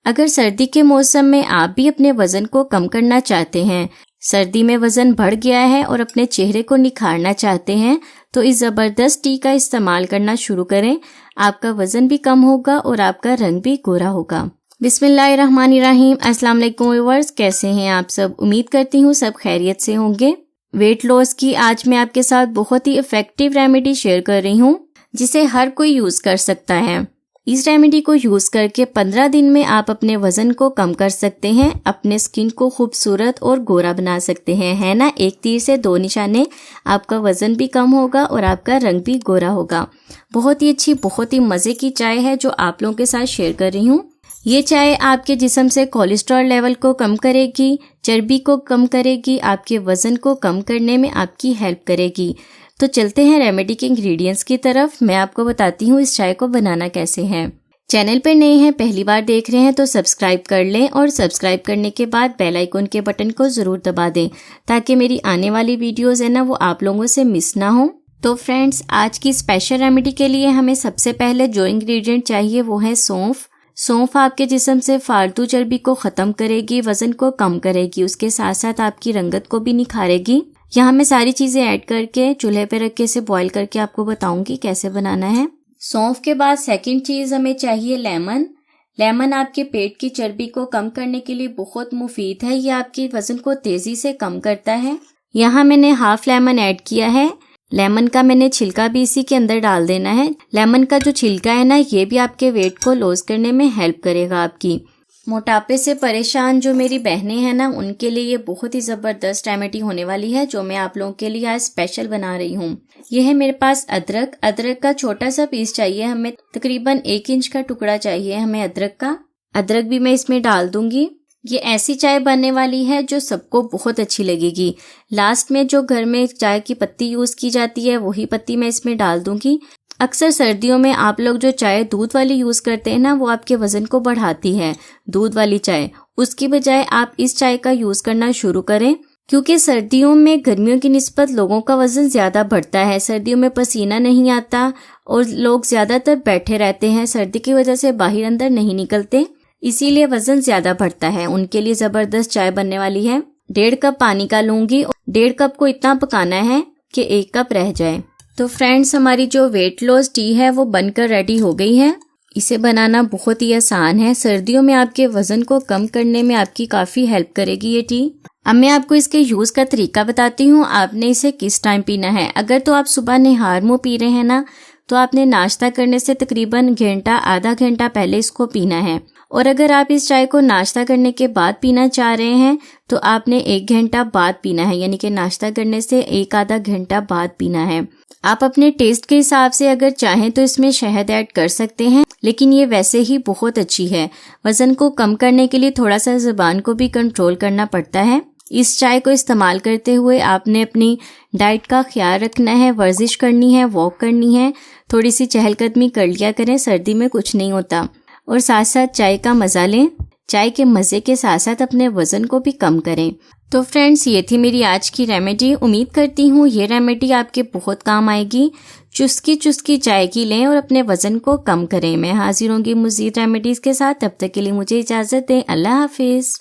अगर सर्दी के मौसम में आप भी अपने वजन को कम करना चाहते हैं, सर्दी में वजन बढ़ गया है और अपने चेहरे को निखारना चाहते हैं, तो इस ज़बरदस्त टी का इस्तेमाल करना शुरू करें। आपका वजन भी कम होगा और आपका रंग भी गोरा होगा। बिस्मिल्लाहिर्रहमानिर्रहीम। अस्सलाम वालेकुम व्यूअर्स, कैसे हैं आप सब? उम्मीद करती हूँ सब खैरियत से होंगे। वेट लॉस की आज मैं आपके साथ बहुत ही इफेक्टिव रेमेडी शेयर कर रही हूँ जिसे हर कोई यूज कर सकता है। इस रेमेडी को यूज करके 15 दिन में आप अपने वजन को कम कर सकते हैं, अपने स्किन को खूबसूरत और गोरा बना सकते हैं। है ना, एक तीर से दो निशाने। आपका वजन भी कम होगा और आपका रंग भी गोरा होगा। बहुत ही अच्छी, बहुत ही मजे की चाय है जो आप लोगों के साथ शेयर कर रही हूँ। ये चाय आपके जिस्म से कोलेस्ट्रॉल लेवल को कम करेगी, चर्बी को कम करेगी, आपके वजन को कम करने में आपकी हेल्प करेगी। तो चलते हैं रेमेडी के इंग्रेडिएंट्स की तरफ। मैं आपको बताती हूँ इस चाय को बनाना कैसे है। चैनल पर नए हैं, पहली बार देख रहे हैं तो सब्सक्राइब कर लें और सब्सक्राइब करने के बाद बेल आइकन के बटन को जरूर दबा दें ताकि मेरी आने वाली वीडियोस है ना वो आप लोगों से मिस ना हो। तो फ्रेंड्स, आज की स्पेशल रेमेडी के लिए हमें सबसे पहले जो इंग्रेडिएंट चाहिए वो है सौंफ। सौंफ आपके जिस्म से फालतू चर्बी को खत्म करेगी, वजन को कम करेगी, उसके साथ साथ आपकी रंगत को भी निखारेगी। यहाँ मैं सारी चीजें ऐड करके चूल्हे पे रख के इसे बॉईल करके आपको बताऊंगी कैसे बनाना है। सौंफ के बाद सेकंड चीज हमें चाहिए लेमन। लेमन आपके पेट की चर्बी को कम करने के लिए बहुत मुफीद है। ये आपके वजन को तेजी से कम करता है। यहाँ मैंने हाफ लेमन ऐड किया है। लेमन का मैंने छिलका भी इसी के अंदर डाल देना है। लेमन का जो छिलका है ना, ये भी आपके वेट को लॉस करने में हेल्प करेगा। आपकी मोटापे से परेशान जो मेरी बहनें हैं ना, उनके लिए ये बहुत ही जबरदस्त रेमेडी होने वाली है जो मैं आप लोगों के लिए आज स्पेशल बना रही हूँ। ये है मेरे पास अदरक। अदरक का छोटा सा पीस चाहिए हमें, तकरीबन 1 इंच का टुकड़ा चाहिए हमें अदरक का। अदरक भी मैं इसमें डाल दूंगी। ये ऐसी चाय बनने वाली है जो सबको बहुत अच्छी लगेगी। लास्ट में जो घर में चाय की पत्ती यूज की जाती है वही पत्ती मैं इसमें डाल दूंगी। अक्सर सर्दियों में आप लोग जो चाय दूध वाली यूज करते हैं ना, वो आपके वजन को बढ़ाती है, दूध वाली चाय। उसकी बजाय आप इस चाय का यूज करना शुरू करें, क्योंकि सर्दियों में गर्मियों की निस्बत लोगों का वजन ज्यादा बढ़ता है। सर्दियों में पसीना नहीं आता और लोग ज्यादातर बैठे रहते हैं, सर्दी की वजह से बाहर अंदर नहीं निकलते, इसीलिए वजन ज्यादा बढ़ता है। उनके लिए जबरदस्त चाय बनने वाली है। 1.5 कप पानी का लूंगी। 1.5 कप को इतना पकाना है कि 1 कप रह जाए। तो फ्रेंड्स, हमारी जो वेट लॉस टी है वो बनकर रेडी हो गई है। इसे बनाना बहुत ही आसान है। सर्दियों में आपके वजन को कम करने में आपकी काफी हेल्प करेगी ये टी। अब मैं आपको इसके यूज का तरीका बताती हूँ। आपने इसे किस टाइम पीना है। अगर तो आप सुबह निहार मुँह पी रहे हैं ना, तो आपने नाश्ता करने से तकरीबन घंटा आधा घंटा पहले इसको पीना है। और अगर आप इस चाय को नाश्ता करने के बाद पीना चाह रहे हैं तो आपने 1 घंटा बाद पीना है, यानी कि नाश्ता करने से 1 आधा घंटा बाद पीना है। आप अपने टेस्ट के हिसाब से अगर चाहें तो इसमें शहद ऐड कर सकते हैं, लेकिन ये वैसे ही बहुत अच्छी है। वजन को कम करने के लिए थोड़ा सा जुबान को भी कंट्रोल करना पड़ता है। इस चाय को इस्तेमाल करते हुए आपने अपनी डाइट का ख्याल रखना है, वर्जिश करनी है, वॉक करनी है, थोड़ी सी चहलकदमी कर लिया करें, सर्दी में कुछ नहीं होता। और साथ साथ चाय का मजा लें। चाय के मजे के साथ साथ अपने वजन को भी कम करें। तो फ्रेंड्स, ये थी मेरी आज की रेमेडी। उम्मीद करती हूँ ये रेमेडी आपके बहुत काम आएगी। चुस्की चुस्की चाय की लें और अपने वजन को कम करें। मैं हाजिर होंगी मज़ीद रेमेडीज के साथ। तब तक के लिए मुझे इजाजत दें। अल्लाह हाफिज।